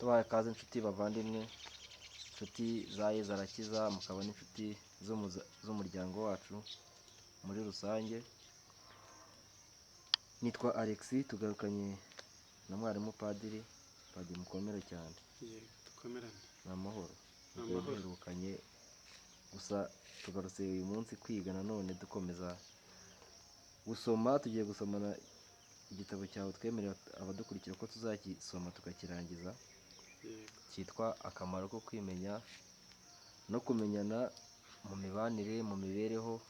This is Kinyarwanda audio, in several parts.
tubaha ikaze inshuti bavandimwe, inshuti za Yezu Arakiza, mukaba n'inshuti z'umuryango wacu muri rusange. Nitwa Alex, tugarukanye na mwarimu Padiri mukomere cyane. Dukomerane. Ni amahoro. Duherukanye gusa tugarutse uyu munsi kwiga nanone dukomeza gusoma. Tugiye gusomana igitabo cyawe twemerera abadukurikira ko tuzagisoma tukakirangiza, cyitwa akamaro ko kwimenya no kumenyana mu mibanire, mu mibereho,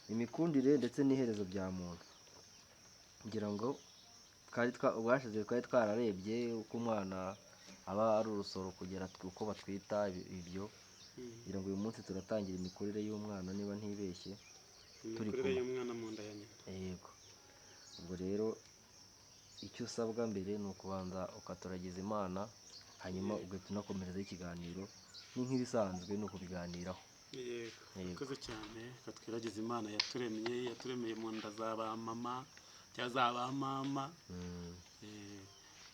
imikundire ndetse n'iherezo bya muntu. Ngira ngo ubwashize twari twararebye uko umwana aba ari urusoro kugera uko batwita ibyo. Ngira ngo uyu munsi turatangira imikurire y'umwana niba ntibeshye. Imikurire y'umwana mu nda ya nyina. Yego. Ubwo rero icyo usabwa mbere ni ukubanza ukaturagiza Imana, hanyuma ugahita unakomerezaho ikiganiro. Ni nk'ibisanzwe ni ukubiganiraho. Yego. Urakoze cyane. Twiragize Imana yaturemeye mu nda za ba mama cyangwa za ba mama.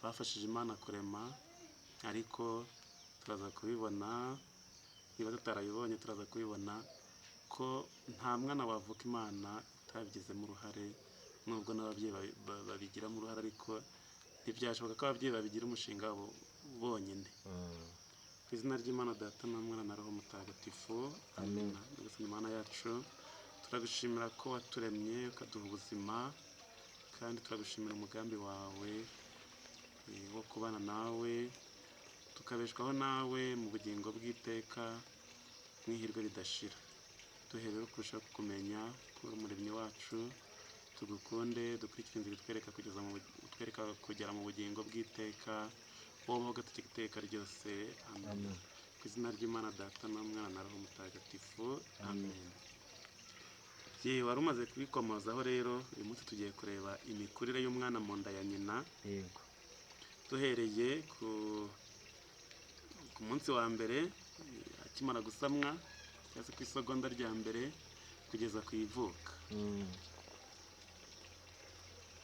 Bafashije Imana kurema, ariko turaza kubibona, niba tutarabibonye turaza kubibona ko nta mwana wavuka Imana itabigizemo uruhare, nubwo n'ababyeyi babigiramo uruhare, ariko ntibyashoboka ko ababyeyi babigira umushinga wabo bonyine. Ku izina ry'Imana Data na Mwana na Roho Mutagatifu, amina. Nyagasani Imana yacu, turagushimira ko waturemye ukaduha ubuzima, kandi turagushimira umugambi wawe wo kubana nawe, tukabeshwaho nawe mu bugingo bw'iteka n'ihirwe ridashira. Duhere rero kurushaho kukumenya kuri umuremyi wacu, tugukunde, dukurikire inzira utwereka kugera mu bugingo bw'iteka, wowe ugateka iteka ryose. Amen. Ku izina ry'Imana Data na Mwana na Roho Mutagatifu. Amen. Yewe wari umaze kubikomozaho rero, uyu munsi tugiye kureba imikurire y'umwana mu nda ya nyina. Yego. Duhereye ku munsi wa mbere akimara gusamwa, cyangwa se ku isegonda rya mbere kugeza ku ivuka.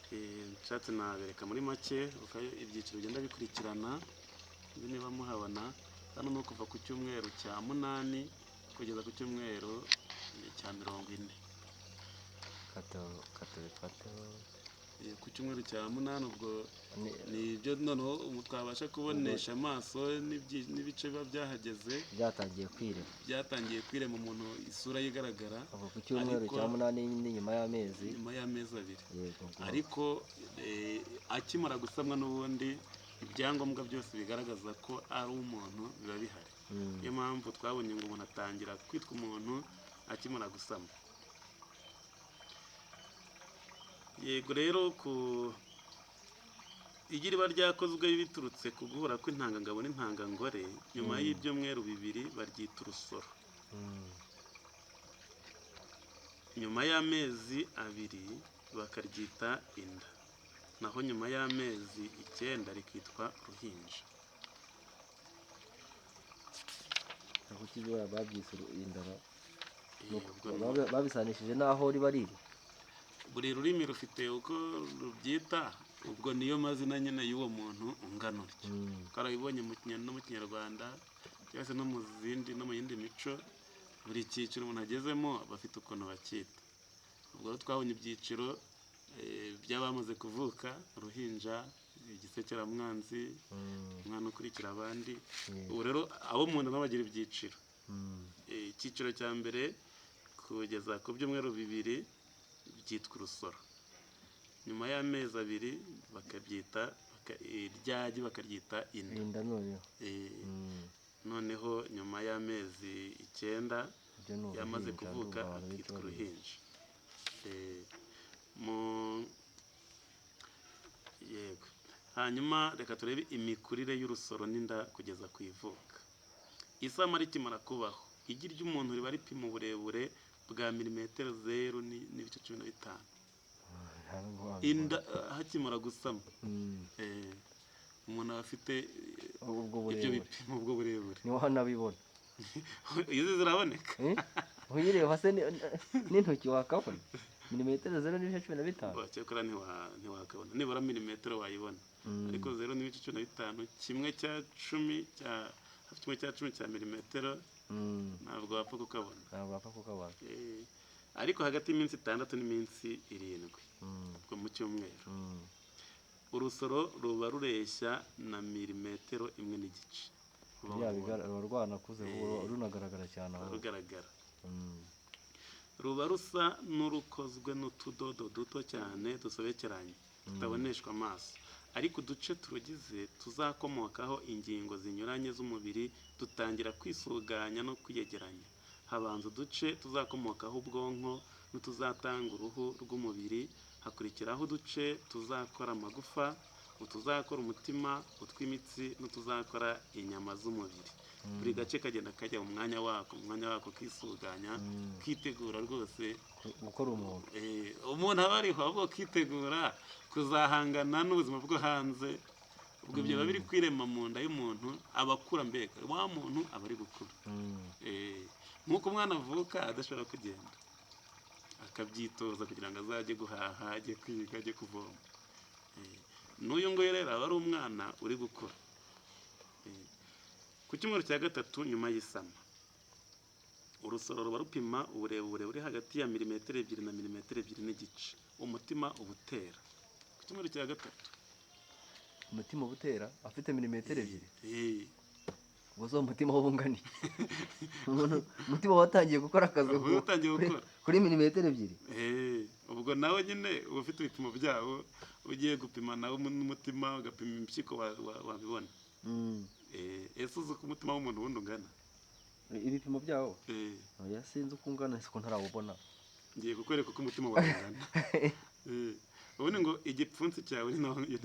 Nshatse nabereka muri make uko ibyiciro bigenda bikurikirana, niba muhabona. Hano ni ukuva ku cyumweru cya 8 kugeza ku cyumweru cya 40. Ku cyumweru cya 8 ubwo ni ibyo noneho twabasha kubonesha amaso n'ibice biba byahageze byatangiye kwirema umuntu isura yigaragara. Ku cyumweru cya 8 ni nyuma y'amezi 2. Ariko akimara gusamwa n'ubundi ibyangombwa byose bigaragaza ko ari umuntu biba bihari. Niyo mpamvu twabonye ngo umuntu atangira kwitwa umuntu akimara gusamwa. Yego rero igi riba ryakozwe biturutse ku guhura kw'intangangabo n'intangangore, nyuma y'ibyumweru 2 baryita urusoro. Nyuma y'amezi 2 bakaryita inda, naho nyuma y'amezi 9 rikitwa uruhinja. Babyise inda, babisanishije n'aho riba riri. Buri rurimi rufite uko rubyita, ubwo niyo mazina nyine y'uwo muntu ungana utyo. Twarabibonye mu Kinyarwanda cyangwa se no mu yindi mico, buri cyiciro umuntu agezemo bafite ukuntu bacyita. Ubwo rero twabonye ibyiciro by'abamaze kuvuka: uruhinja, igisekeramwanzi, umwana ukurikira abandi. Ubu rero abo mu nda nabo bagira ibyiciro. Icyiciro cya mbere kugeza ku byumweru 2 byitwa urusoro. Nyuma y'amezi 2 bakabyita iryagi, bakaryita inda. Noneho nyuma y'amezi 9 yamaze kuvuka akitwa uruhinja. Yego. Hanyuma reka turebe imikurire y'urusoro n'inda kugeza ku ivuka. Isama rikimara kubaho, igi ry'umuntu riba ripima uburebure bwa milimetero 0.15. Inda hakimara gusama, umuntu aba afite ibyo bipimo, ubwo burebure. Niho hanabibona. Izi ziraboneka. Uyireba se n'intoki wakabona. milimetero 0.15. cyakora ntiwakabona nibura milimetero wayibona, ariko 0.15 kimwe cya cumi cya milimetero ntabwo wapfa kukabona. Ariko hagati y'iminsi 6 n'iminsi 7 ubwo mu cyumweru urusoro ruba rureshya na milimetero 1.5. ruba rwanakuze runagaragara cyane aho rugaragara. Ruba rusa n'urukozwe n'utudodo duto cyane dusobekeranye tutaboneshwa amaso, ariko uduce turugize tuzakomokaho ingingo zinyuranye z'umubiri dutangira kwisuganya no kwiyegeranya. Habanza uduce tuzakomokaho ubwonko n'utuzatanga uruhu rw'umubiri, hakurikiraho uduce tuzakora amagufa, utuzakora umutima, utw'imitsi n'utuzakora inyama z'umubiri. Buri gace kagenda kajya mu mwanya wako kisuganya, kitegura rwose gukora umuntu. Umuntu aba ariho ahubwo kitegura kuzahangana n'ubuzima bwo hanze. Ubwo ibyo biba biri kwirema mu nda y'umuntu, abakura mbega wa muntu aba ari gukura. Nk'uko umwana avuka adashobora kugenda, akabyitoza kugira ngo azajye guhaha, ajye kwiga, ajye kuvoma. N'uyu nguyu rero aba ari umwana uri gukura. Ku cyumweru cya 3 nyuma y'isama, urusoro ruba rupima uburebure buri hagati ya milimetero 2 na milimetero 2.5. Umutima uba utera ku cyumweru cya 3. Umutima uba utera afite milimetero 2. Ubwo zo umutima wo bunganiye. Umutima watangiye gukora akazi kuri milimetero 2. Ubwo nawe nyine uba ufite ibipimo byawo, ugiye gupima nawe n'umutima ugapima impyiko wabibona. Ese uzi ko umutima w'umuntu wundi ungana? Ibipimo byawo? Oya, sinzi uko ungana, siko ntarawubona. Ngiye kukwereka uko umutima wawe ungana. Ubundi ngo igipfunsi cyawe ni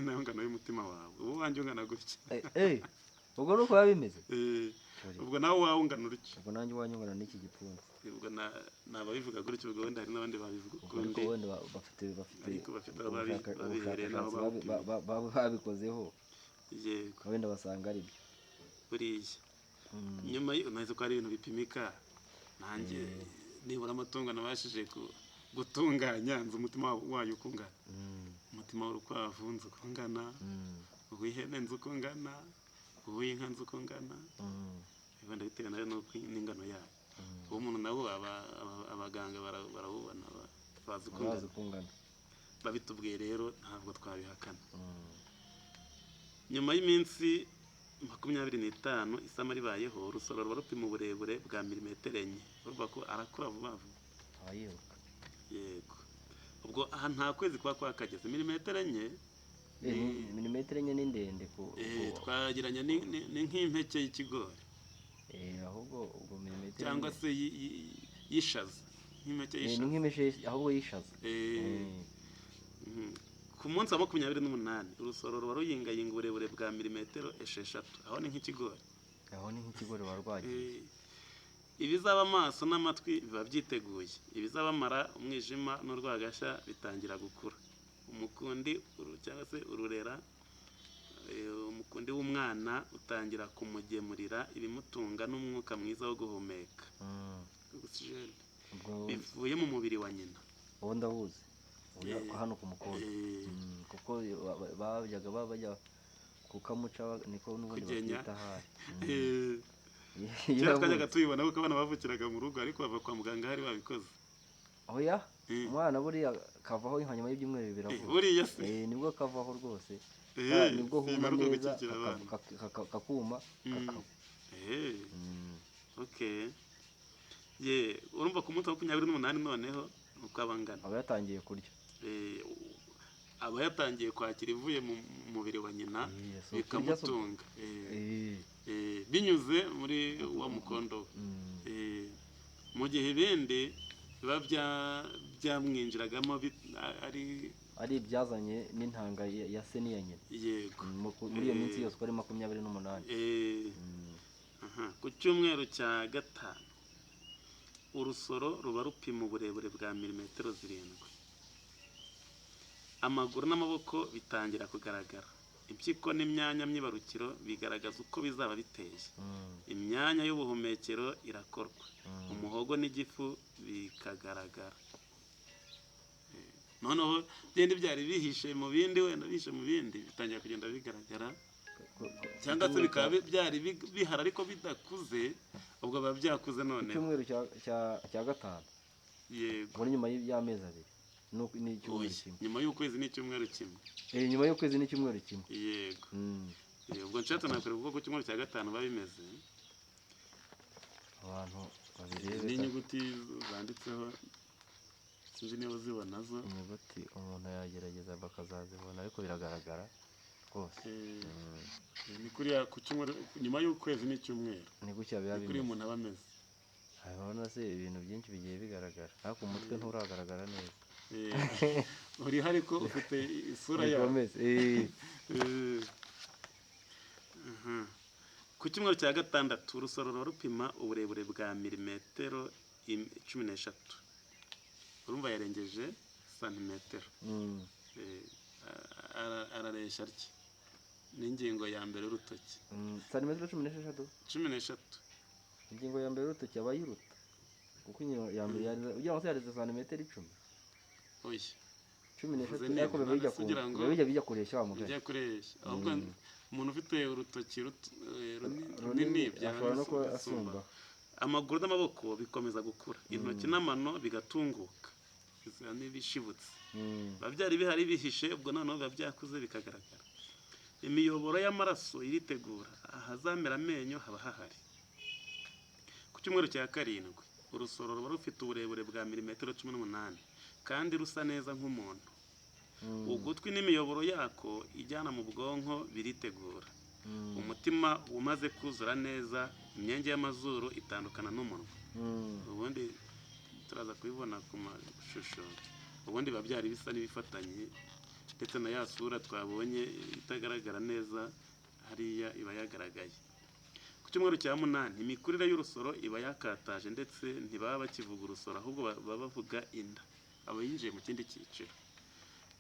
nayo ngano y'umutima wawe. Ubu wanjye ungana gutya. Ubwo nuko biba bimeze? Ubwo nawe wawe ungana urutya. Ubwo nanjye wanjye ungana n'iki gipfunsi. Ubwo nababivuga gutyo, ubwo wenda hari n'abandi babivuga ukundi. Wenda bafite babihereye naho babikozeho. Yego. Wenda basanga ari byo. Buriya nyuma nahise ko ari ibintu bipimika. Nanjye nibura amatungo nabashije gutunganya, nzi umutima wayo uko ungana. Umutima w'urukwavu nzi uko ungana, uw'ihene nzi uko ungana, uw'inka nzi uko ungana. Wenda bitewe nayo n'ingano yayo. Uwo muntu nabo abaganga barawubona, bazi uko ungana. Babitubwiye rero ntabwo twabihakana. Nyuma y'iminsi 25 isama ribayeho, urusoro ruba rupima uburebure bwa milimetero 4. Urumva ko arakura vuba vuba. Ayiruka. Yego. Ubwo aha nta kwezi kwa kwakageze, milimetero 4. Milimetero 4 ni ndende ko. Twagiranya ni nk'impeke y'ikigori. Ahubwo ubwo milimetero cyangwa se yishaza. Nk'impeke yishaza. Ni nk'impeke ahubwo yishaza. Ku munsi wa 28 urusoro ruba ruyingayinga uburebure bwa milimetero 6. Aho ni nk'ikigori. Warwagiye. Ibizaba amaso n'amatwi biba byiteguye. Ibizaba amara, umwijima n'urwagashya bitangira gukura. Umukundi cyangwa se ururera, umukundi w'umwana utangira kumugemurira ibimutunga n'umwuka mwiza wo guhumeka. Oxygene. Bivuye mu mubiri wa nyina. Ubu ndabuzi. Hano ku mukondo. Kuko bajya kukamuca niko n'ubundi bakwita hari. Kera twajyaga tubibona kuko abana bavukiraga mu rugo, ariko bava kwa muganga hari babikoze. Oya, umwana buriya kavaho hanyuma y'ibyumweru 2 biravuga. Buriya se? Nibwo kavaho rwose. Nibwo huma neza kakuma kakaba. Okay. Urumva ku munsi wa 28 noneho uko abangana. Aba yatangiye kurya. Aba yatangiye kwakira ivuye mu mubiri wa nyina, bikamutunga. Binyuze muri wa mukondo. Mu gihe ibindi biba byamwinjiragamo ari ibyazanye n'intanga ya se n'iya nyina. Yego. Muri iyo minsi yose ko ari 28. Ku cyumweru cya 5 urusoro ruba rupima uburebure bwa milimetero 7. Amaguru n'amaboko bitangira kugaragara. Impyiko n'imyanya myibarukiro bigaragaza uko bizaba biteye. Imyanya y'ubuhumekero irakorwa. Umuhogo n'igifu bikagaragara. noneho byindi byari bihishe mu bindi wenda bihishe mu bindi bitangira kugenda bigaragara cyangwa se bikaba byari bihari ariko bidakuze ubwo biba byakuze none icyumweru cya gatanu yego muri nyuma y'amezi abiri n'icyumweru kimwe nyuma y'ukwezi n'icyumweru kimwe nyuma y'ukwezi n'icyumweru kimwe yego ubwo nshatse nakwereka uko ku cyumweru cya gatanu biba bimeze abantu babirebe n'inyuguti zanditseho sinzi niba uzibona zo inyuguti umuntu yagerageza bakazazibona ariko biragaragara rwose ni kuriya ku cyumweru nyuma y'ukwezi n'icyumweru ni gutya biba bimeze kuri umuntu aba ameze urabona se ibintu byinshi bigiye bigaragara ariko umutwe nturagaragara neza uriho ariko ufite isura yawe ku cyumweru cya gatandatu urusoro ruba rupima uburebure bwa milimetero 16 urumva yarengeje santimetero arareshya atya n'ingingo ya mbere y'urutoki santimetero 16 ingingo ya mbere y'urutoki aba yiruta kuko ingingo ya mbere ugira ngo se yareze santimetero 10 oya 16 ariko biba bijya kureshya wa mugari bijya kureshya ahubwo umuntu ufite urutoki runini ashobora no kuba asumba amaguru n'amaboko bikomeza gukura intoki n'amano bigatunguka n'ibishibutse biba byari bihari bihishe ubwo noneho biba byakuze bikagaragara imiyoboro y'amaraso iritegura ahazamera amenyo haba hahari ku cyumweru cya karindwi urusoro ruba rufite uburebure bwa milimetero 18 kandi rusa neza nk'umuntu ugutwi n'imiyoboro yako ijyana mu bwonko biritegura umutima umaze kuzura neza imyenge y'amazuru itandukana n'umunwa ubundi turaza kubibona ku mashusho ubundi biba byari bisa n'ibifatanye ndetse na ya sura twabonye itagaragara neza hariya iba yagaragaye ku cyumweru cya munani imikurire y'urusoro iba yakataje ndetse ntibaba bakivuga urusoro ahubwo baba bavuga inda aba yinjiye mu kindi cyiciro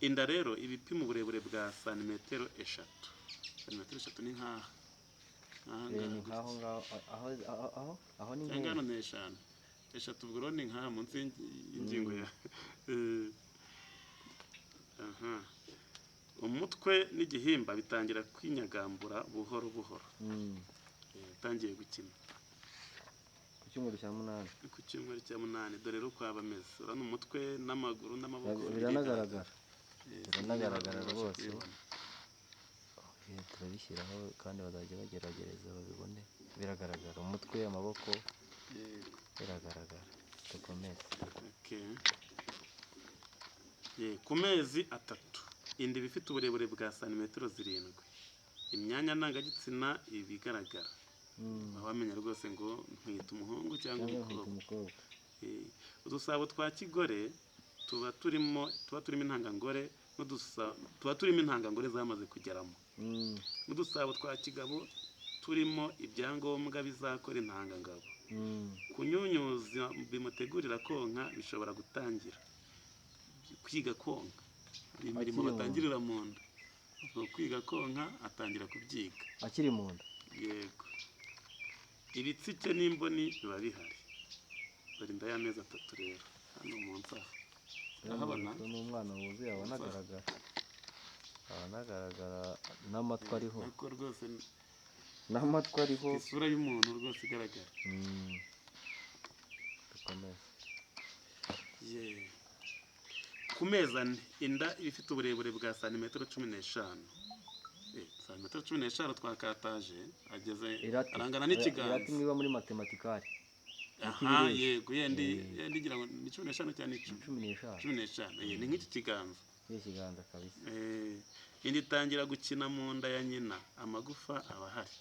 inda rero ibipima uburebure bwa santimetero 3 santimetero 3 ni nkaha aho ni ngano ni 3 ubwo ni nkaha munsi y'ingingo ya umutwe n'igihimba bitangira kwinyagambura buhoro buhoro bitangiye gukina ku cyumweru cya munani dore rero uko aba ameze urabona umutwe n'amaguru n'amaboko biranagaragara rwose turabishyiraho kandi bazajya bagerageza babibone biragaragara umutwe amaboko biragaragara dukomeze ku mezi 3 inda iba ifite uburebure bwa santimetero 7 imyanya ndangagitsina ibigaragara wamenya rwose ngo ntwita umuhungu cyangwa umukobwa udusabo twa kigore tuba turimo intangangore tuba turimo intangangore zamaze kugeramo n'udusabo twa kigabo turimo ibyangombwa bizakora intangangabo kunyunyuza bimutegurira konka bishobora gutangira kwiga konka imirimo batangirira mu nda kwiga konka atangira kubyiga akiri mu nda yego ibitsike n'imboni biba bihari dore inda y'amezi 3 rero hano mu nsaho urahabona n'umwana wuzuye abanagaragara n'amatwi ariho ariko rwose n'amatwi ariho isura y'umuntu rwose igaragara ku mezi 4 inda iba ifite uburebure bwa santimetero 15 santimetero 15 twakataje ageze arangana n'ikiganza irati niba muri matematikari yego yendi ngira ngo ni 15 cyane 15 ni nk'iki kiganza ikiganza kabisa indi itangira gukina mu nda ya nyina amagufa aba ahari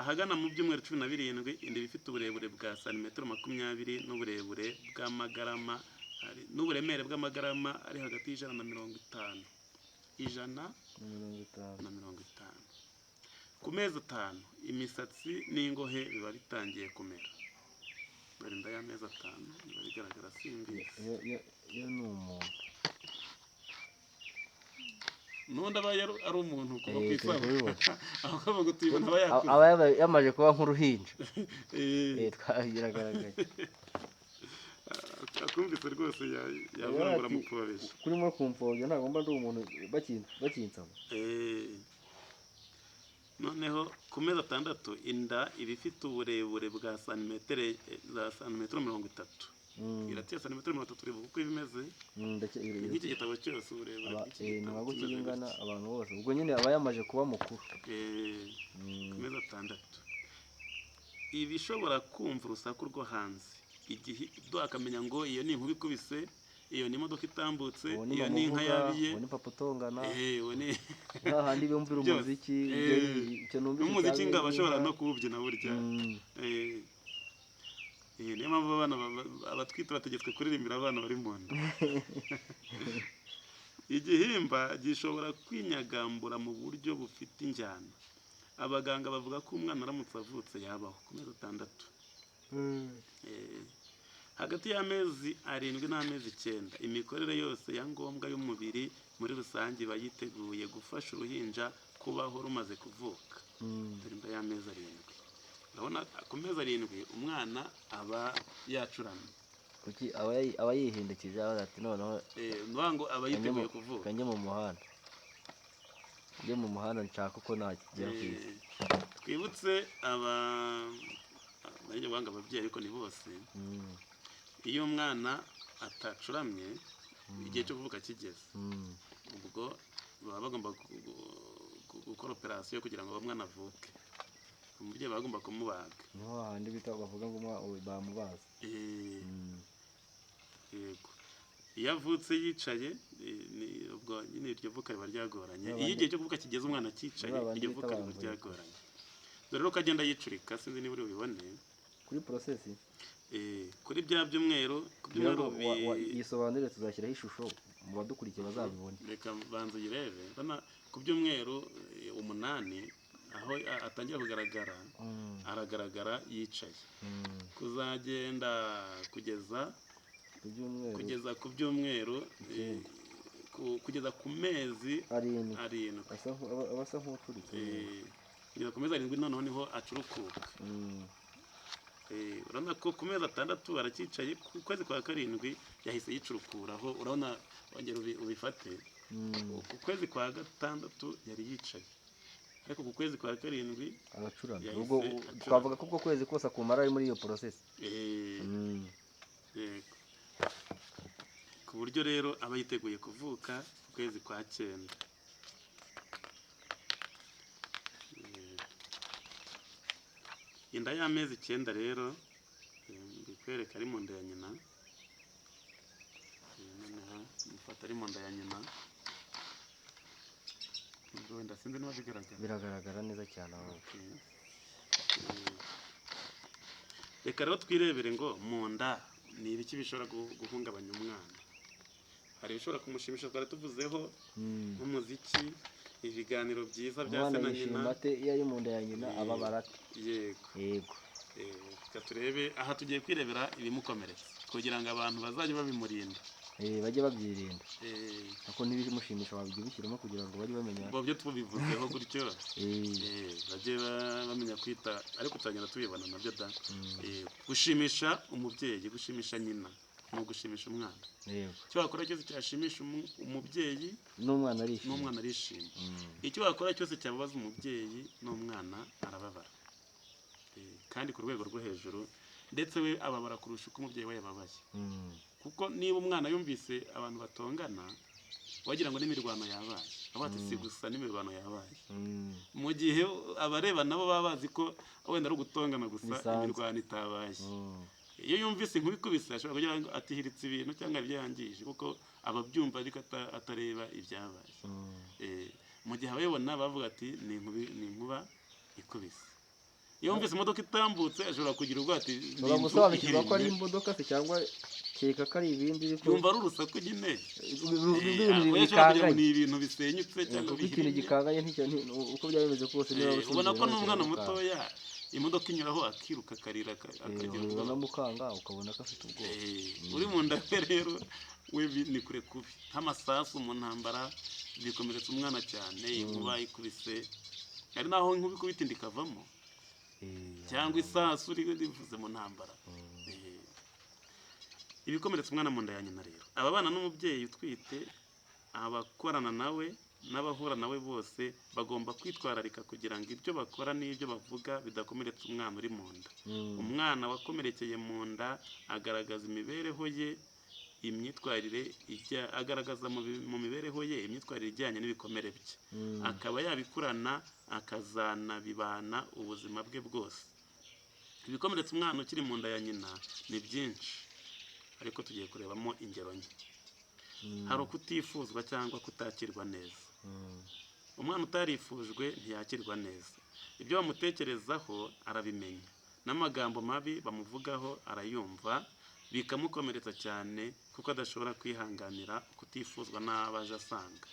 ahagana mu byumweru 17 inda ifite uburebure bwa santimetero 20 n'uburebure bw'amagarama n'uburemere bw'amagarama ari hagati y'150 150 ku mezi 5 imisatsi n'ingohe biba bitangiye kumera dore inda y'amezi 5 biba bigaragara simbizi iyo ni umuntu n'undi aba ari umuntu kuba ku isaba aho kavuga tuyibona aba yamaje kuba nk'uruhinja biragaragaye akumvise rwose yavuga ngo uramupfobesha. kurimo kumpfobya ntabwo mba ndi umuntu bakinsaba. Noneho ku mezi 6 inda iba ifite uburebure bwa santimetero 30. Iratiye santimetero 30 ureba uko ibimeze. Nk'iki gitabo cyose uburebure bw'iki gitabo ntabwo kingana abantu bose. Ubwo nyine aba yamaje kuba mukuru. Ku mezi 6 iba ishobora kumva urusaku rwo hanze. Igihe akamenya ngo iyo ni inkuba ikubise, iyo ni imodoka itambutse, iyo ni inka yabiye, uwo ni papa utongana, uwo ni hahandi bumvira umuziki, icyo numvise umuziki ngo abashobora no kuwubyina burya. Niyo mpamvu abatwite bategetswe kuririmbira abana bari mu nda. Igihimba gishobora kwinyagambura mu buryo bufite injyana. Abaganga bavuga ko umwana aramutse avutse yabaho ku mezi 6. Hagati y'amezi 7 n'amezi 9 imikorere yose ya ngombwa y'umubiri muri rusange iba yiteguye gufasha uruhinja kubaho rumaze kuvuka. Imbere y'amezi 7 urabona ku mezi 7 umwana aba yacuramye. Kuki aba yihindukije ati noneho ngo aba yiteguye kuvuka. Kanje mu muhanda. Njye mu muhanda nshaka uko nakigera ku isi. Twibutse abanye banga ababyeyi ariko ni bose. Iyo umwana atacuramye igihe cyo kuvuka kigeze, ubwo baba bagomba gukora operasiyo kugira ngo umwana avuke. Umubyeyi bagomba kumubaga. Niho handi bita bavuga ngo bamubaza. Yego. Iyo avutse yicaye ubwo nyine iryo vuka riba ryagoranye. Iyo igihe cyo kuvuka kigeze umwana akicaye iryo vuka riba ryagoranye. Dore ko agenda yicurika, sinzi niba uri bibone kuri process. Kuri bya byumweru yisobanure tuzashyiraho ishusho mu badukurikiye bazabibone. Reka banze yirebe bana ku byumweru 8 aho atangira kugaragara aragaragara yicaye. Kuzagenda kugeza ku byumweru kugeza ku mezi 7 abasa nk'uturitse. Kugeza ku mezi 7 noneho niho acurukuka. Urabona ko ku mezi 6 arakicaye, ku kwezi kwa 7 yahise yicurukuraho. Urabona wongera ubifate ku kwezi kwa 6 yari yicaye, ariko ku kwezi kwa 7 aracuramye. Ubwo twavuga ko ubwo kwezi kose akumara ari muri iyo process. Ku buryo rero aba yiteguye kuvuka ku kwezi kwa 9. Inda y'amezi 9 rero bikwereka ari mu nda ya nyina. Noneho mufata ari mu nda ya nyina. Ubwo wenda sinzi niba biragaragara neza cyane aho. Reka rero twirebere ngo mu nda ni ibiki bishobora guhungabanya umwana. Hari ibishobora kumushimisha twari tuvuzeho nk'umuziki, ibiganiro byiza bya se na nyina. Iyo ari mu nda ya nyina ababara. Yego. Reka turebe aha tugiye kwirebera ibimukomeretsa kugira ngo abantu bazajye babimurinda. Bajye babyirinda. Ako ntibimushimisha wabyibukiramo kugira ngo bari bamenya. Byo tubivuzeho gutyo. Bajye bamenya kwita, ariko tuzagenda tubibona nabyo da. Gushimisha umubyeyi, gushimisha nyina, no gushimisha umwana. Icyo wakora cyose cyashimisha umubyeyi n'umwana arishima. Icyo wakora cyose cyababaza umubyeyi n'umwana arababara. Kandi ku rwego rwo hejuru, ndetse we ababara kurusha uko umubyeyi we yababaye. Kuko niba umwana yumvise abantu batongana wagira ngo n'imirwano yabaye, abati si gusa n'imirwano yabaye. Mu gihe abareba nabo baba bazi ko wenda ari ugutongana gusa imirwano itabaye. Iyo yumvise inkuru ikubise ashobora kugira ngo atihiritse ibintu cyangwa ibyangije, kuko ababyumva ariko atareba ibyabaye. Mu gihe abayibona bavuga ati ni inkuba ikubise. Iyo wumvise imodoka itambutse ashobora kugira ubwo ati uramusobanukirwa ko ari imodoka se cyangwa keka ko ari ibindi. Yumva ari urusaku nyine. Ni ibintu bisenyutse cyangwa ikintu gikanganye uko byaba bimeze kose. Ubona ko n'umwana mutoya imodoka inyuraho akiruka akarira akagira ubwoba mukanga ukabona ko afite ubwoba. Uri mu nda rero we ni kure kubi. Nk'amasasu mu ntambara bikomeretsa umwana cyane. Inkuba ikubise ari naho inkuba ikubita indi ikavamo, cyangwa isasu rivuze mu ntambara. ibikomeretsa umwana mu nda ya nyina rero ababana n'umubyeyi utwite, abakorana nawe n'abahura nawe bose bagomba kwitwararika kugira ngo ibyo bakora n'ibyo bavuga bidakomeretsa umwana uri mu nda. Umwana wakomerekeye mu nda agaragaza imibereho ye, imyitwarire agaragaza mu mibereho ye imyitwarire ijyanye n'ibikomere bye, akaba yabikurana akazanabibana ubuzima bwe bwose. Ibikomeretsa umwana ukiri mu nda ya nyina ni byinshi, ariko tugiye kurebamo ingero nke. Hari ukutifuzwa cyangwa kutakirwa neza. Umwana utarifujwe ntiyakirwa neza, ibyo bamutekerezaho arabimenya, n'amagambo mabi bamuvugaho arayumva, bikamukomeretsa cyane kuko adashobora kwihanganira kutifuzwa n'abaje asanga.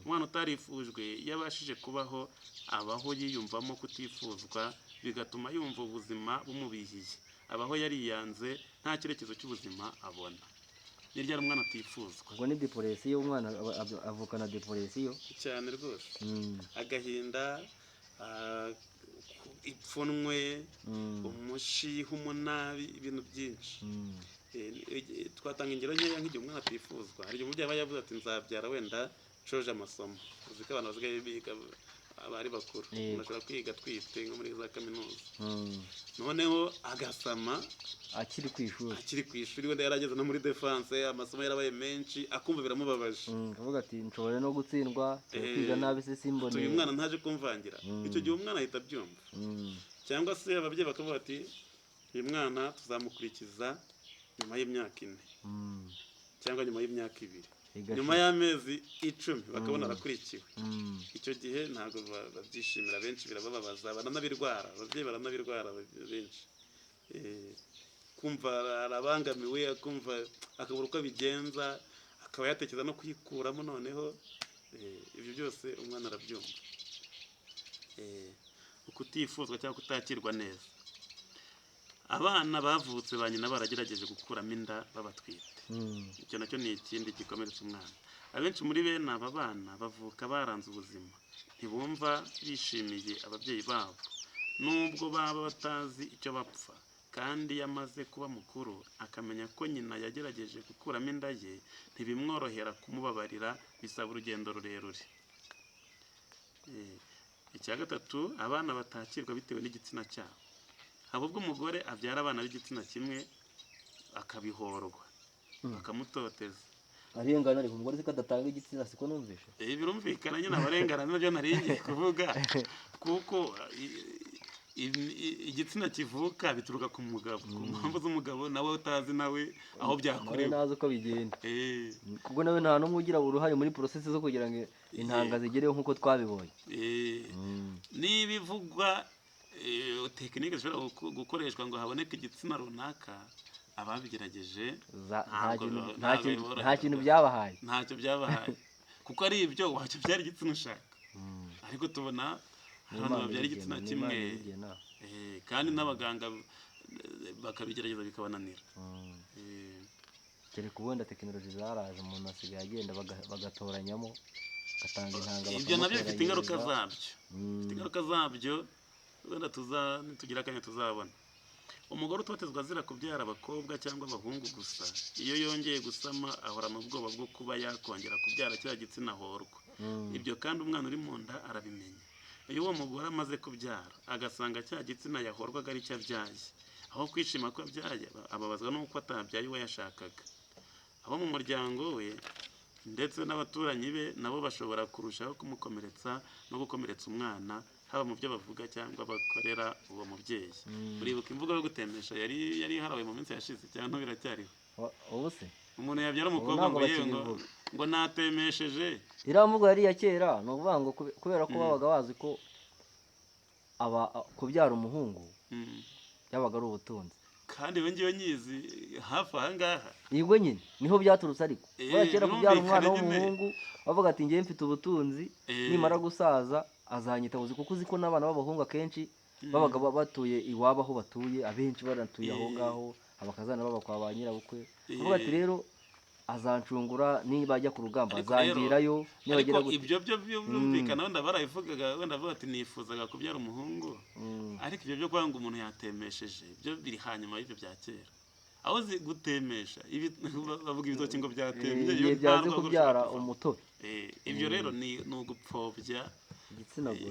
Umwana utarifujwe yabashije kubaho, abaho yiyumvamo kutifuzwa, bigatuma yumva ubuzima bumubihiye, abaho yariyanze, nta cyerekezo cy'ubuzima abona. Ni ryari umwana atifuzwa? Ubwo ni depression, umwana avukana depression cyane rwose. Agahinda, ipfunwe, umushiha, umunabi, ibintu byinshi. Twatanga ingero nkeya nk'igihe umwana atifuzwa. Hari igihe umubyeyi aba yavuze ati nzabyara wenda nshoje amasomo. Uzi ko abantu basigaye biga abari bakuru, umuntu ashobora kwiga atwite nko muri za kaminuza, noneho agasama akiri ku ishuri wenda yarageze no muri defense, amasomo yarabaye menshi, akumva biramubabaje, akavuga ati nshobora no gutsindwa, kwiga nabi se simbone, uyu mwana ntaje kumvangira. Icyo gihe umwana ahita abyumva, cyangwa se ababyeyi bakavuga ati uyu mwana tuzamukurikiza nyuma y'imyaka 4 cyangwa nyuma y'imyaka 2, nyuma y'amezi 10 bakabona arakurikiwe. Icyo gihe ntabwo babyishimira, benshi birabababaza, baranabirwara, ababyeyi baranabirwara benshi. Kumva arabangamiwe, akumva akabura uko abigenza, akaba yatekereza no kuyikuramo. Noneho ibyo byose umwana arabyumva. Ukutifuzwa cyangwa kutakirwa neza. Abana bavutse ba nyina baragerageje gukuramo inda babatwite. Icyo nacyo ni ikindi gikomeretsa umwana. Abenshi muri bene aba bana bavuka baranze ubuzima, ntibumva bishimiye ababyeyi babo, nubwo baba batazi icyo bapfa, kandi yamaze kuba mukuru akamenya ko nyina yagerageje gukuramo inda ye, ntibimworohera kumubabarira, bisaba urugendo rurerure. Icya gatatu, abana batakirwa bitewe n'igitsina cyabo. Ahubwo umugore abyara abana b'igitsina kimwe akabihorwa, bakamutoteza. Arengana ariko umugore se kadatanga igitsina, siko numvishe. Birumvikana nyine abarengana nabyo naringiye kuvuga, kuko igitsina kivuka bituruka ku mugabo, ku mpamvu z'umugabo nawe utazi nawe aho byakorewe, nazo uko bigenda. Kuko nawe nta n'umwe ugira uruhare muri process zo kugira ngo intanga zigereho nk'uko twabibonye. Niba ivugwa tekinike zishobora gukoreshwa ngo haboneke igitsina runaka, ababigerageje nta kintu byabahaye, ntacyo byabahaye, kuko ari ibyo wacyo byari igitsina ushaka. Ariko tubona abantu babyara igitsina kimwe, kandi n'abaganga bakabigerageza bikabananira. Kereka ubundi tekinoloji zaraje, umuntu asigaye agenda bagatoranyamo, agatanga intanga. Ibyo nabyo bifite ingaruka zabyo, wenda tugira akanya tuzabona. Umugore utotezwa azira kubyara abakobwa cyangwa abahungu gusa, iyo yongeye gusama ahorana ubwoba bwo kuba yakongera kubyara cya gitsina ahorwa. Ibyo kandi umwana uri mu nda arabimenya. Iyo uwo mugore amaze kubyara agasanga cya gitsina yahorwaga ari cyo abyaye, aho kwishima ko abyaye ababazwa n'uko atabyaye uwo yashakaga. Abo mu muryango we ndetse n'abaturanyi be nabo bashobora kurushaho kumukomeretsa no gukomeretsa umwana, haba mu byo bavuga cyangwa bakorera uwo mubyeyi. Uribuka imvugo yo gutemesha yari harawe mu minsi yashize, cyangwa biracyariho? Ubu se umuntu yabyara umukobwa ngo yewe ngo natemesheje. Iriya mvugo yari iya kera, ni ukuvuga ngo kubera ko babaga bazi ko kubyara umuhungu byabaga ari ubutunzi. Kandi we ngiyo nyizi hafi aha ngaha. Yego nyine niho byaturutse. Ariko kubera kera kubyara umwana w'umuhungu bavuga ati ngiye mfite ubutunzi, nimara gusaza azanyita uzi, kuko uzi ko n'abana b'abahungu akenshi babaga batuye iwabo aho batuye, abenshi baratuye aho ngaho, abakazana baba kwa ba nyirabukwe. Bavuga ati rero azancungura, niba ajya ku rugamba azangirayo, ariko ibyo byumvikana, wenda barabivugaga, wenda bavuga ati nifuzaga kubyara umuhungu, ariko ibyo byo kuvuga ngo umuntu yatemesheje byo biri hanyuma y'ibyo bya kera. aho gutemesha bavuga ibitoki ngo byatemye igihe byanze kubyara umutobe. Ibyo rero ni ugupfobya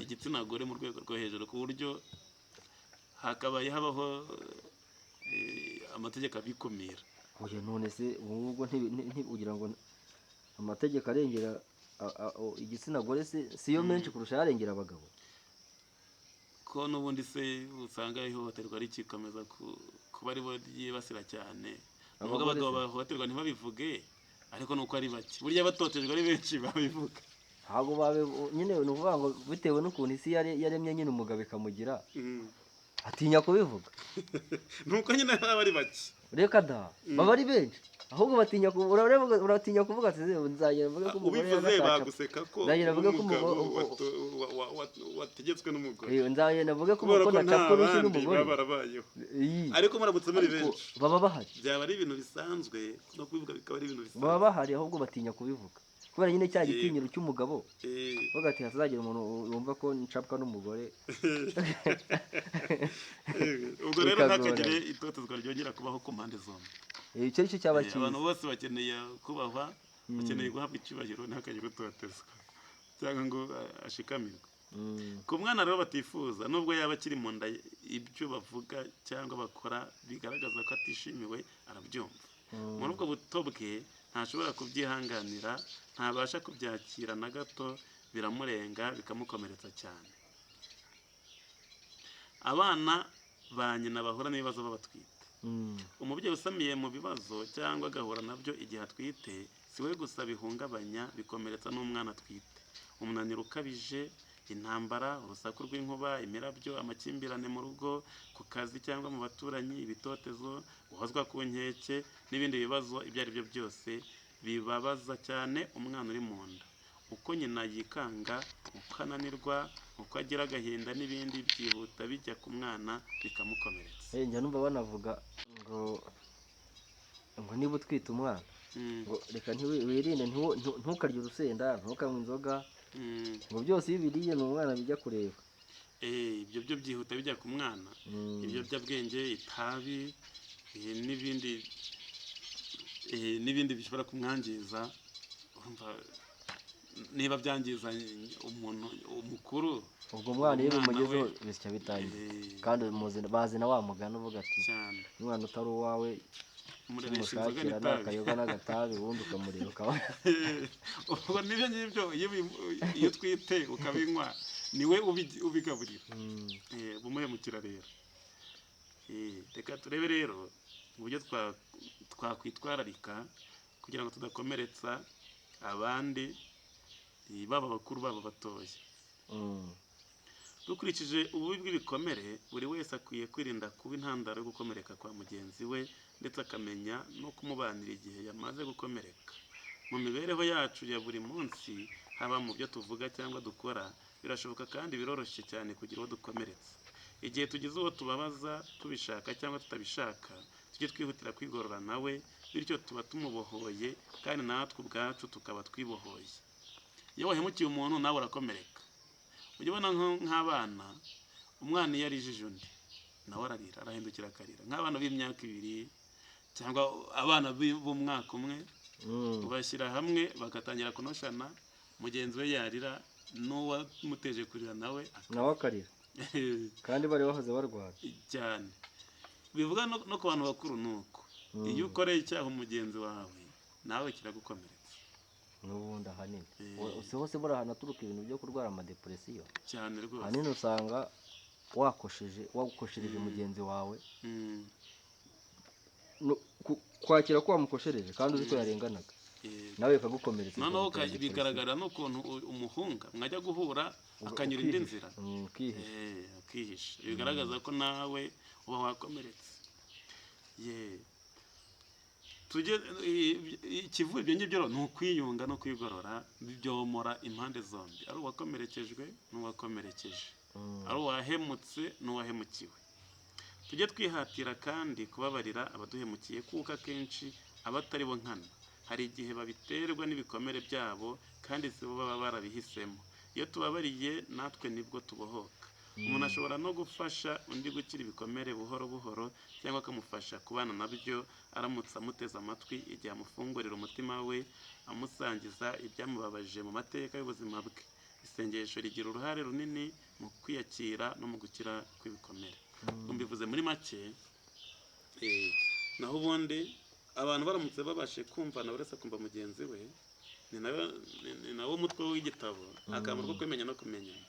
igitsina gore mu rwego rwo hejuru, ku buryo hakabaye habaho amategeko abikumira. Oya, none se ubwo ugira ngo amategeko arengera igitsina gore siyo menshi kurusha yarengera abagabo? Ko n'ubundi se usanga ihohoterwa rikikomeza kuba ari bo ryibasira cyane. Nubwo abagabo bahohoterwa ntibabivuge, ariko nuko ari bake. Burya batotejwe ari benshi babivuga. Ntabwo nyine ni ukuvuga ngo bitewe n'ukuntu isi yaremye nyine umugabo ikamugira, atinya kubivuga. Nuko nyine baba ari bake. Reka da, baba ari benshi. Ahubwo uratinya kuvuga ati nzagera mvuge ko umugore ubivuze baguseka ko umugabo wategetswe n'umugore. Nzagenda mvuge ko umugore nacapfa urushyi n'umugore. Ariko muramutse muri benshi baba bahari. Byaba ari ibintu bisanzwe, no kubivuga bikaba ari ibintu bisanzwe. Baba bahari, ahubwo batinya kubivuga. Kubera nyine cya gitinyiro cy'umugabo. Vuga ati hazagira umuntu wumva ko ncapwa n'umugore. Ubwo rero ntakagire itotezwa ryongera kubaho ku mpande zombi. Icyo cyo cyaba cyiza. Abantu bose bakeneye kubahwa, bakeneye guhabwa icyubahiro, ntakagire utotezwa cyangwa ngo ashikamirwe. Ku mwana rero batifuza, nubwo yaba akiri mu nda, ibyo bavuga cyangwa bakora bigaragaza ko atishimiwe, arabyumva. Muri ubwo buto bwe ntashobora kubyihanganira, ntabasha kubyakira na gato, biramurenga bikamukomeretsa cyane. Abana ba nyina bahura n'ibibazo babatwite. Umubyeyi usamiye mu bibazo cyangwa agahura nabyo igihe atwite, si we gusa bihungabanya, bikomeretsa n'umwana atwite. Umunaniro ukabije, intambara, urusaku rw'inkuba, imirabyo, amakimbirane mu rugo, ku kazi cyangwa mu baturanyi, ibitotezo, guhozwa ku nkeke n'ibindi bibazo ibyo ari byo byose bibabaza cyane umwana uri mu nda. Uko nyina yikanga, uko ananirwa, uko agira agahinda n'ibindi byihuta bijya ku mwana bikamukomeretsa. Njya numva banavuga ngo niba utwite umwana, ngo reka wirinde, ntukarye urusenda, ntukanywe inzoga, ngo byose iyo ubiriye ni umwana bijya kureba. Ibyo byo byihuta bijya ku mwana, ibiyobyabwenge, itabi n'ibindi bishobora kumwangiza. Niba byangiza umuntu umukuru, ubwo umwana iyo bimugezeho bisya bitangiye. Kandi bazi na wa mugani uvuga ati umwana utari uwawe umushakira n'akayoga n'agatabi, ubundi ukamureba ukaba. Ubwo nibyo ngibyo iyo utwite ukabinywa, niwe ubigaburira. Bumuhemukira rero. Reka turebe rero uburyo twakwitwararika kugira ngo tudakomeretsa abandi, baba bakuru baba batoya. Dukurikije ububi bw'ibikomere, buri wese akwiye kwirinda kuba intandaro yo gukomereka kwa mugenzi we, ndetse akamenya no kumubanira igihe yamaze gukomereka. Mu mibereho yacu ya buri munsi, haba mu byo tuvuga cyangwa dukora, birashoboka kandi biroroshye cyane kugira uwo dukomeretsa. Igihe tugize uwo tubabaza, tubishaka cyangwa tutabishaka, tujye twihutira kwigorora nawe, bityo tuba tumubohoye kandi natwe ubwacu tukaba twibohoye. Iyo wahemukiye umuntu nawe urakomereka. Ujya ubona nk'abana, umwana iyo arijije undi nawe ararira, arahindukira akarira. Nk'abana b'imyaka 2 cyangwa abana b'umwaka umwe, ubashyira hamwe bagatangira kunoshana, mugenzi we yarira, n'uwamuteje kurira nawe akarira. Kandi bari bahoze barwana cyane. Bivuga no ku bantu bakuru nuko. Iyo ukoreye icyaha umugenzi wawe, nawe kiragukomeretsa. N'ubundi ahanini hose haturuka ibintu byo kurwara amadepresiyo cyane rwose. Ahanini usanga wagukoshereje mugenzi wawe, kwakira ko wamukoshereje kandi uzi ko yarenganaga, nawe bikagukomeretsa. Noneho bigaragara n'ukuntu umuhunga mwajya guhura akanyura indi nzira, akihisha. Bigaragaza ko nawe uba wakomeretse. Ikivuye ibyo ngibyo ni ukwiyunga no kwigorora, byomora impande zombi, ari uwakomerekejwe n'uwakomerekeje, ari uwahemutse n'uwahemukiwe. Tujye twihatira kandi kubabarira abaduhemukiye, kuko akenshi abatari bo nkana hari igihe babiterwa n'ibikomere byabo kandi si bo baba barabihisemo. Iyo tubabariye natwe nibwo tubohoka. umuntu ashobora no gufasha undi gukira ibikomere buhoro buhoro, cyangwa akamufasha kubana nabyo aramutse amuteze amatwi igihe amufungurira umutima we, amusangiza ibyamubabaje mu mateka y'ubuzima bwe. Isengesho rigira uruhare runini mu kwiyakira no mu gukira kw'ibikomere. Mbivuze muri make. Naho ubundi abantu baramutse babashe kumvana buri wese akumva mugenzi we, ni nawo mutwe w'igitabo, akamaro ko kumenya no kumenyana.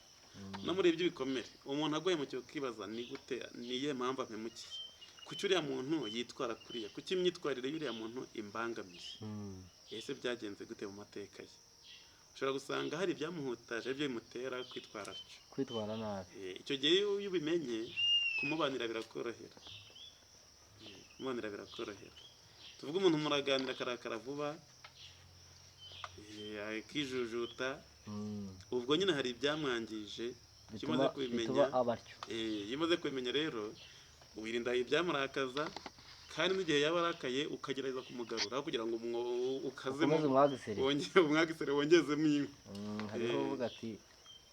No muri ibyo bikomere umuntu agoye mu cyo kwibaza ni gute, ni iyihe mpamvu ampemukiye, kuki uriya muntu yitwara kuriya, kuki imyitwarire y'uriya muntu imbangamiye, ese byagenze gute mu mateka ye. Ushobora gusanga hari ibyamuhutaje ibyo bimutera kwitwara nabi. Icyo gihe iyo ubimenye, kumubanira birakorohera. Tuvuga umuntu muraganira akarakara vuba, akijujuta, ubwo nyine hari ibyamwangije, kimaze kubimenya. Iyo umaze kubimenya rero wirinda ibyamurakaza, kandi n'igihe yaba arakaye ukagerageza kumugarura kugira ngo ukazemo umwagisere wongezemo inkwi. Hariho uvuga ati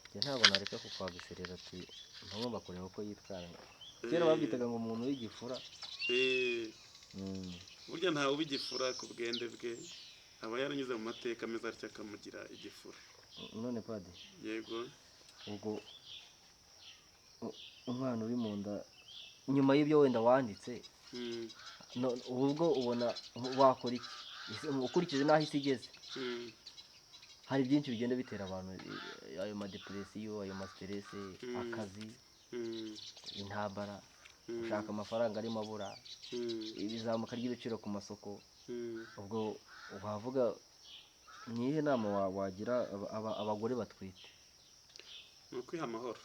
njye ntabwo nareka kukwagiserera, ati ntagomba kureba uko yitwara. Kera babyitaga ngo umuntu w'igifura. Burya ntawe ubigifura ku bwende bwe, aba yaranyuze mu mateka meza atyo akamugira igifura. None padi, yego, ubwo umwana uri mu nda, nyuma y'ibyo wenda wanditse, ubwo ubona wakora iki ukurikije n'aho isi igeze? Hari byinshi bigenda bitera abantu ayo madepresiyo, ayo masiterese, akazi, intambara, gushaka amafaranga arimo abura, ibizamuka ry'ibiciro ku masoko. Ubwo wavuga ni iyihe nama wagira abagore batwite? Ni ukwiha amahoro.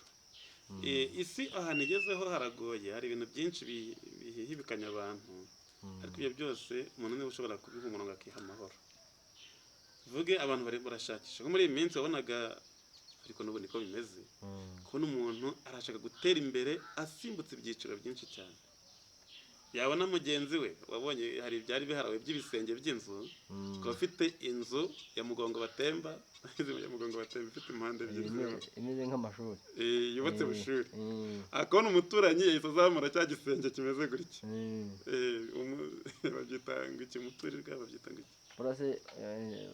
Isi ahantu igezeho haragoye, hari ibintu byinshi bihibikanya abantu, ariko ibyo byose umuntu niwe ushobora kubiha umurongo akiha amahoro. Tuvuge abantu barashakisha, nko muri iyi minsi wabonaga, ariko n'ubu niko bimeze, kubona umuntu arashaka gutera imbere asimbutse ibyiciro byinshi cyane. Yabona mugenzi we, wabonye hari ibyari biharawe by'ibisenge by'inzu, ukaba ufite inzu ya mugongo batemba, ifite impande ebyiri imeze nk'amashuri, yubatse bushuri, akabona umuturanyi yahise azamura cya gisenge kimeze gutya. Babyita ngo iki, umuturirwa babyita ngo iki?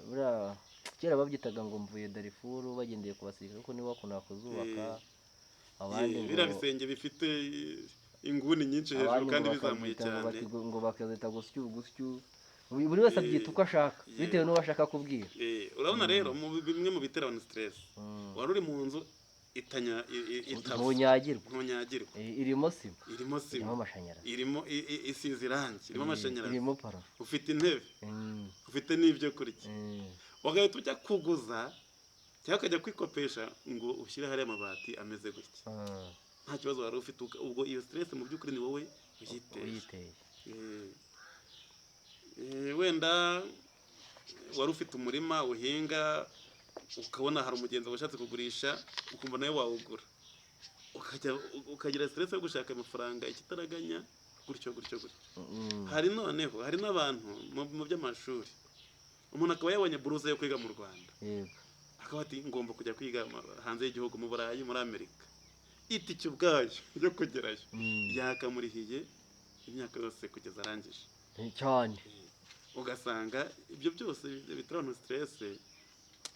Buriya kera babyitaga ngo mvuye Darifuru, bagendeye ku basirikare kuko nibo bakunda kuzubaka. Abandi biriya bisenge bifite inguni nyinshi hejuru kandi bizamuye cyane, ngo bakazita gusyu. Buri wese abyita uko ashaka bitewe n'uwo ashaka kubwira. Urabona rero bimwe mu bitera abantu stress, wari uri mu nzu ntunyagirwa, irimo sima, irimo amashanyarazi, irimo isize irangi, irimo amashanyarazi, irimo parafo, ufite intebe, ufite n'ibyo kurya, wagahita ujya kuguza cyangwa ukajya kwikopesha ngo ushyire hariya amabati ameze gutya. Nta kibazo wari ufite, ubwo iyo stress mu by'ukuri ni wowe uyiteye. Wenda wari ufite umurima uhinga, ukabona hari umugenzi washatse kugurisha, ukumva nawe wawugura, ukagira stress yo gushaka amafaranga ikitaraganya, gutyo. Hari n'abantu mu by'amashuri, umuntu akaba yabonye buruse yo kwiga mu Rwanda, akaba ati ngomba kujya kwiga hanze y'igihugu, mu Burayi, muri Amerika. Itike ubwayo yo kugerayo yakamurihiye imyaka yose kugeza arangije cyane. Ugasanga ibyo byose bitera abantu stress.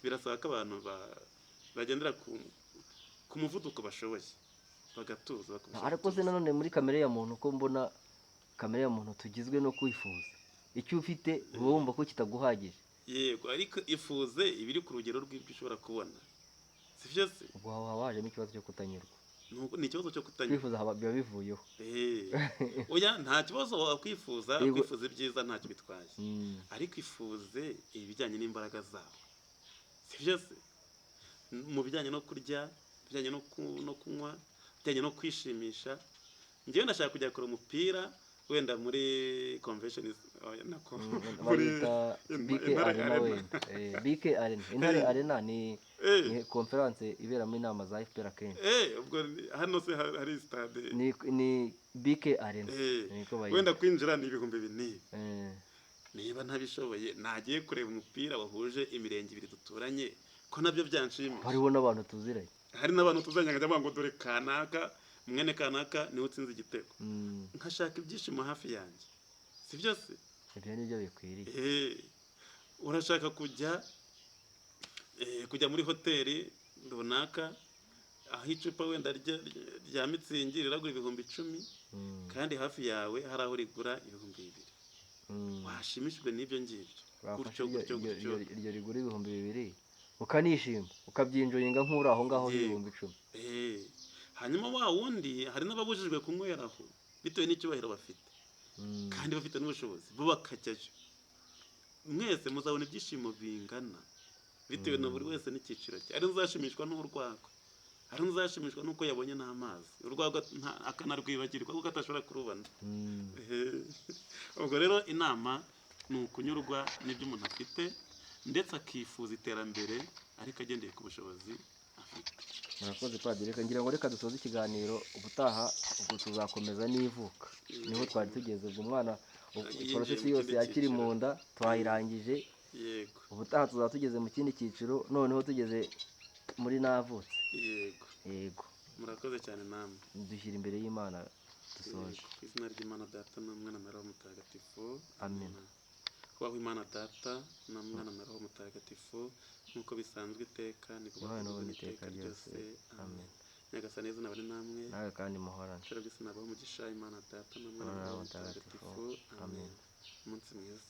Birasaba ko abantu bagendera ku muvuduko bashoboye, bagatuza. Ariko se nanone muri kamere ya muntu, ko mbona kamere ya muntu tugizwe no kwifuza. Icyo ufite uba wumva ko kitaguhagije. Yego, ariko ifuze ibiri ku rugero rw'ibyo ushobora kubona, si byo se? Ubwo haba hajemo ikibazo cyo kutanyurwa. Ni ikibazo cyo kutanyurwa. Kwifuza biba bivuyeho. Oya, nta kibazo wakwifuza, kwifuza ibyiza ntacyo bitwaye, ariko ifuze ibijyanye n'imbaraga zawe, si byo se? Mu bijyanye no kurya, bijyanye no kunywa, bijyanye no kwishimisha. Njyewe ndashaka kujya kure umupira, wenda muri convention barita BK Arena. Wenda BK Arena, Intare Arena ni conference iberamo inama za FPR akenshi. Ubwo hano se hari stade ni BK Arena. Wenda kwinjira ni 2,000. Niba ntabishoboye nagiye kureba umupira wahuje imirenge ibiri duturanye, ko nabyo byanshimisha. Hariho n'abantu tuziranye. hari n'abantu tuzanyanga ngo dore kanaka mwene kanaka niwe utsinze igitego, nkashaka ibyishimo hafi yanjye, si byo se? ibyo nibyo bikwiriye. Urashaka kujya muri hoteli runaka aho icupa wenda rya mitsingi riragura ibihumbi 10, kandi hafi yawe hari aho rigura ibihumbi 2. Washimishijwe n'ibyo ngibyo, gutyo iryo rigura ibihumbi 2 ukanishima ukabyinjoyinga nk'uri aho ngaho ibihumbi 10. Hanyuma wa wundi hari n'ababujijwe kunyweraho bitewe n'icyubahiro bafite, kandi bafite n'ubushobozi bo bakajyayo. Mwese muzabona ibyishimo bingana bitewe na buri wese n'icyiciro cye. Ari uzashimishwa n'urwagwa, ari uzashimishwa n'uko yabonye n'amazi, urwagwa akanarwibagirwa kuko atashobora kurubona. Ubwo rero inama ni ukunyurwa n'ibyo umuntu afite, ndetse akifuza iterambere ariko agendeye ku bushobozi afite. Murakoze Padiri, reka ngira ngo reka dusoze ikiganiro, ubutaha ubwo tuzakomeza n'ivuka, niho twari tugeze. Ubwo umwana porosesi yose akiri mu nda twayirangije, ubutaha tuzaba tugeze mu kindi cyiciro, noneho tugeze muri navutse. Yego, murakoze cyane namwe. dushyira imbere y'Imana dusoje. Ku izina ry'Imana Data na Mwana na Roho Mutagatifu, amen. Kubaho Imana Data na Mwana na Roho Mutagatifu nk'uko bisanzwe iteka n'ubu n'iteka ryose, amen. Nyagasani Yezu nabane namwe, nawe kandi muhorane. Cyera byose nabaho umugisha Imana Data na Mwana na Roho Mutagatifu, amen. Umunsi mwiza.